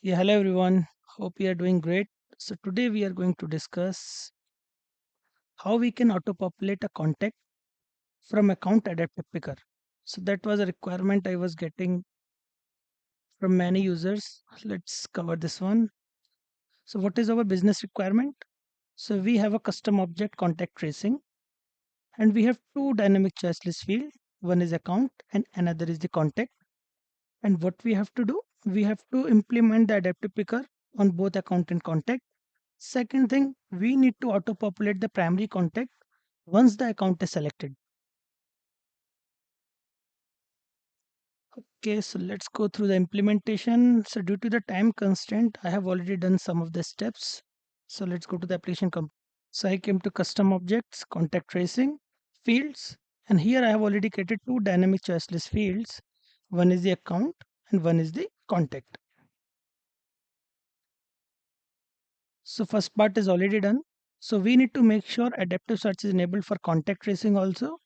Yeah, hello everyone. Hope you are doing great. So today we are going to discuss how we can auto-populate a contact from account adaptive picker. So that was a requirement I was getting from many users. Let's cover this one. So what is our business requirement? So we have a custom object contact tracing and we have two dynamic choice list field. One is account and another is the contact. And what we have to do? We have to implement the adaptive picker on both account and contact. Second thing, we need to auto-populate the primary contact once the account is selected. Okay, so let's go through the implementation. So due to the time constraint, I have already done some of the steps. So let's go to the application. So I came to custom objects, contact tracing, fields, and here I have already created two dynamic choice list fields. One is the account and one is the contact. So first part is already done. So we need to make sure adaptive search is enabled for contact tracing also.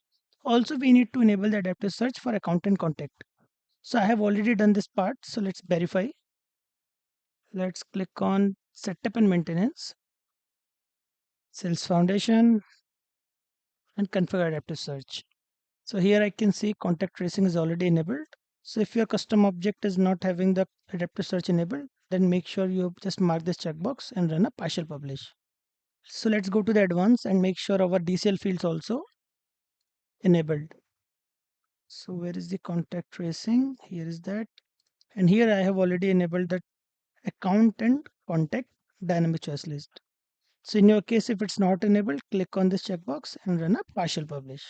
Also, we need to enable the adaptive search for account and contact. So I have already done this part. So let's verify. Let's click on setup and maintenance, sales foundation and configure adaptive search. So here I can see contact tracing is already enabled. So if your custom object is not having the adaptive search enabled, then make sure you just mark this checkbox and run a partial publish. So let's go to the advanced and make sure our DCL fields also enabled. So where is the contact tracing? Here is that. And here I have already enabled the account and contact dynamic choice list. So in your case, if it's not enabled, click on this checkbox and run a partial publish.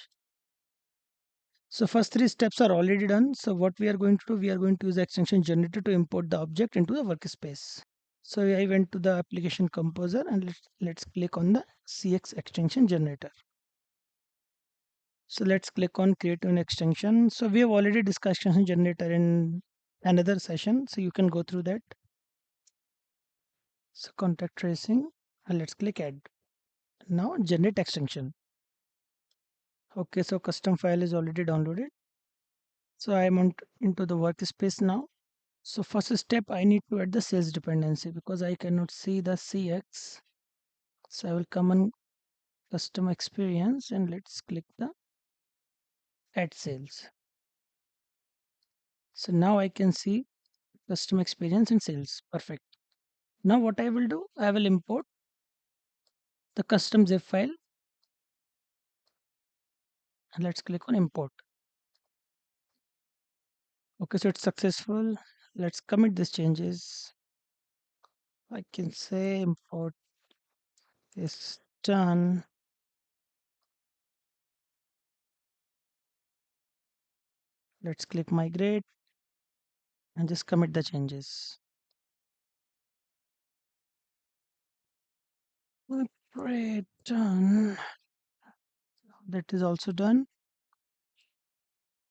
So first three steps are already done. So what we are going to do, we are going to use the extension generator to import the object into the workspace. So I went to the application composer and let's click on the CX extension generator. So let's click on create an extension. So we have already discussed extension generator in another session. So you can go through that. So contact tracing and let's click add. Now generate extension. Okay, so custom file is already downloaded. So I am into the workspace now. So first step I need to add the sales dependency because I cannot see the CX. So I will come on custom experience and let's click the add sales. So now I can see custom experience and sales. Perfect. Now what I will do, I will import the custom zip file and let's click on import. Okay, so it's successful. Let's commit these changes. I can say import is done. Let's click migrate and just commit the changes. Migrate done. That is also done.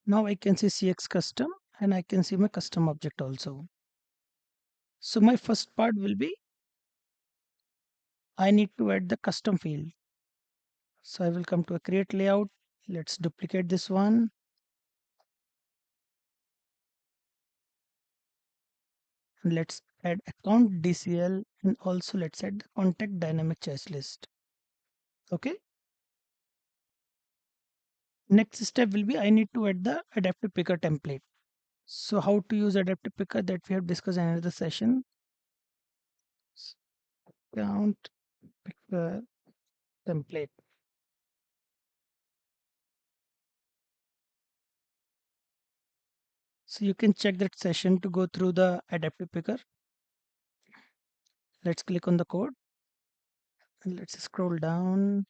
Now I can see CX custom and I can see my custom object also. So my first part will be I need to add the custom field. So I will come to a create layout. Let's duplicate this one. And let's add account DCL and also let's add the contact dynamic choice list. Okay. Next step will be I need to add the adaptive picker template. So how to use adaptive picker that we have discussed in another session. Account picker template. So you can check that session to go through the adaptive picker. Let's click on the code and let's scroll down.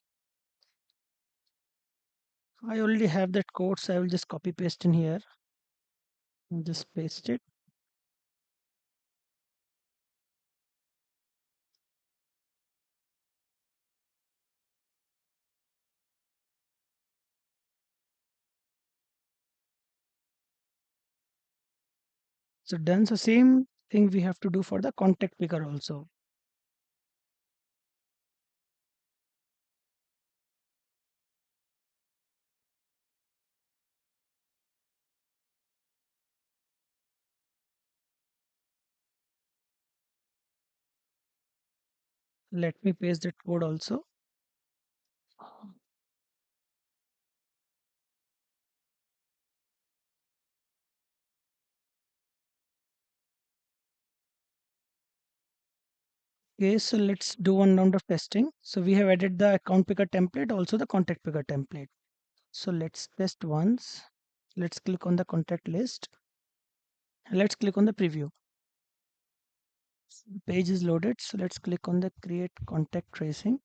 I already have that code, so I will just copy paste in here and just paste it. So done. So same thing we have to do for the contact picker also. Let me paste that code also. Okay, so let's do one round of testing. So we have added the account picker template, also the contact picker template. So let's test once. Let's click on the contact list. Let's click on the preview. The page is loaded. So let's click on the create contact tracing.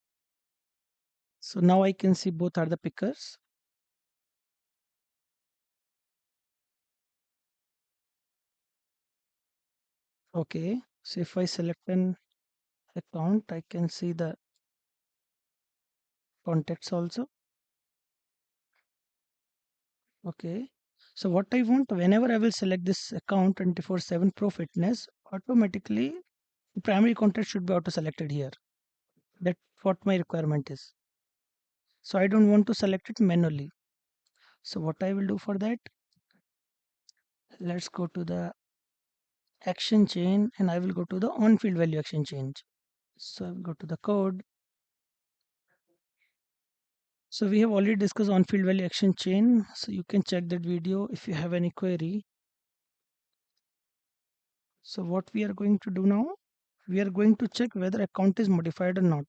So now I can see both are the pickers. Okay. So if I select an account, I can see the contacts also. Okay. So what I want, whenever I will select this account 24/7 Pro Fitness, automatically the primary contact should be auto selected here. That's what my requirement is. So I don't want to select it manually. So what I will do for that, let's go to the action chain and I will go to the on field value action change. So I will go to the code. So we have already discussed on field value action chain. So you can check that video if you have any query. So what we are going to do now, we are going to check whether account is modified or not.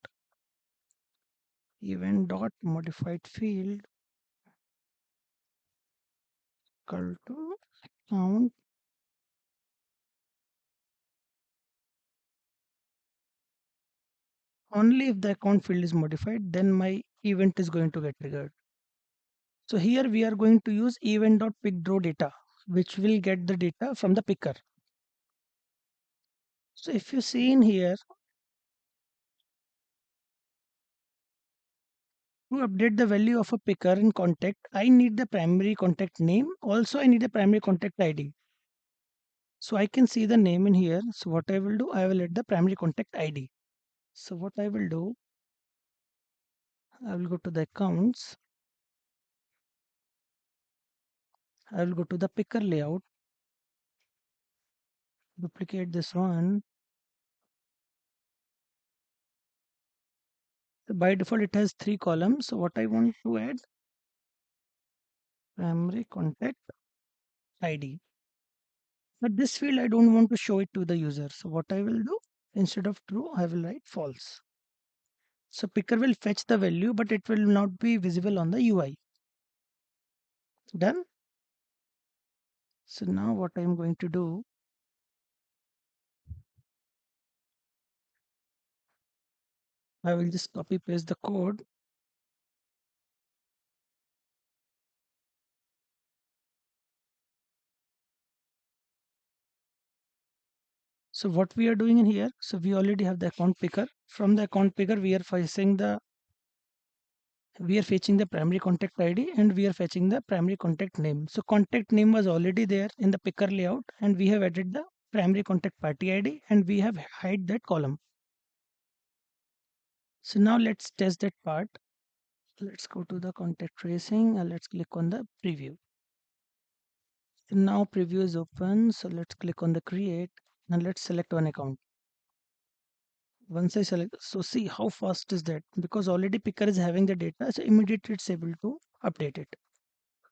Event dot modified field equal to account. Only if the account field is modified, then my event is going to get triggered. So here we are going to use event.PickedRowData, which will get the data from the picker. So if you see in here, to update the value of a picker in contact, I need the primary contact name. Also, I need a primary contact ID. So I can see the name in here. So what I will do, I will add the primary contact ID. So what I will do, I will go to the accounts. I will go to the picker layout, duplicate this one. So by default, it has 3 columns. So what I want to add, primary contact ID. But this field, I don't want to show it to the user. So what I will do, instead of true, I will write false. So picker will fetch the value, but it will not be visible on the UI. Done. So now what I'm going to do, I will just copy paste the code. So what we are doing in here, so we already have the account picker. From the account picker, we are fetching the primary contact ID and we are fetching the primary contact name. So contact name was already there in the picker layout and we have added the primary contact party ID and we have hide that column. So now let's test that part. Let's go to the contact tracing and let's click on the preview. So now preview is open. So let's click on the create and let's select one account. Once I select, so see how fast is that, because already picker is having the data, so immediately it's able to update it.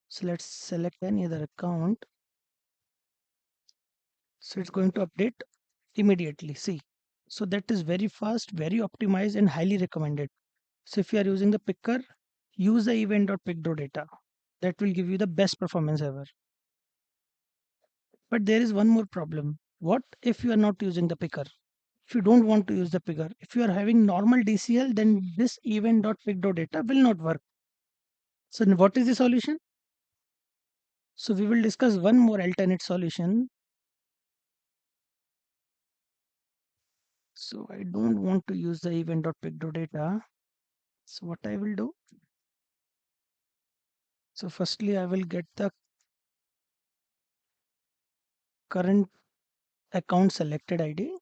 So let's select any other account. So it's going to update immediately. See, so that is very fast, very optimized and highly recommended. So if you are using the picker, use the event.PickedRowData. That will give you the best performance ever. But there is one more problem. What if you are not using the picker? If you don't want to use the picker, if you are having normal DCL, then this event.PickedRowData will not work. So what is the solution? So we will discuss one more alternate solution. So I don't want to use the event.PickedRowData. So what I will do? So firstly, I will get the current account selected ID.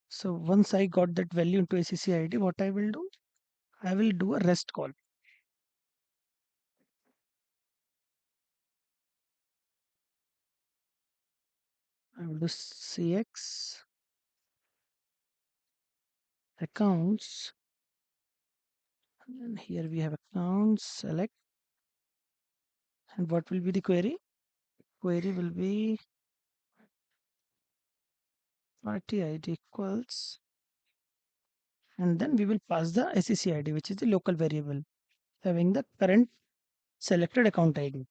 So once I got that value into ACC ID, what I will do? I will do a REST call. I will do CX accounts, and here we have accounts, select, and what will be the query? Query will be party ID equals, and then we will pass the SEC ID, which is the local variable having the current selected account ID.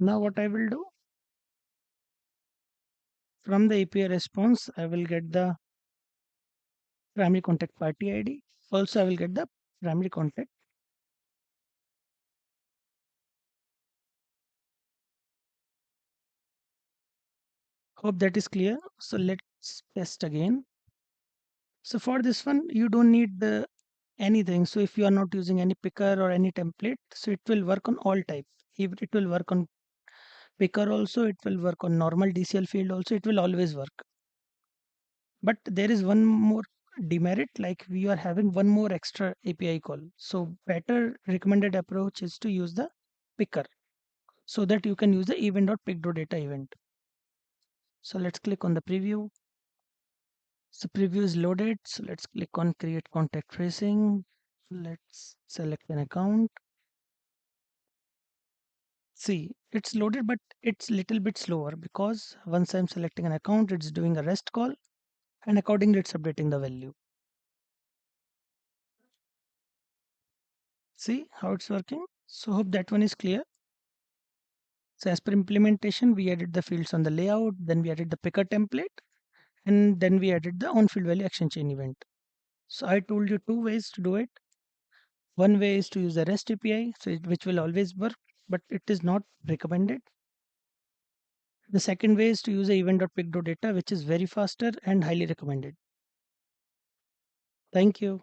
Now what I will do, from the API response, I will get the primary contact party ID. Also, I will get the primary contact. Hope that is clear. So let's test again. So for this one, you don't need anything. So if you are not using any picker or any template, so it will work on all type. If it will work on picker also, it will work on normal DCL field also, it will always work. But there is one more demerit, like we are having one more extra API call. So better recommended approach is to use the picker so that you can use the event.PickedRowData event. So let's click on the preview. So preview is loaded. So let's click on create contact tracing. Let's select an account. See, it's loaded, but it's little bit slower because once I'm selecting an account, it's doing a REST call and accordingly it's updating the value. See how it's working? So hope that one is clear. So as per implementation, we added the fields on the layout, then we added the picker template, and then we added the on-field value action chain event. So I told you two ways to do it. One way is to use the REST API, which will always work, but it is not recommended. The second way is to use the event.PickedRowData, which is very faster and highly recommended. Thank you.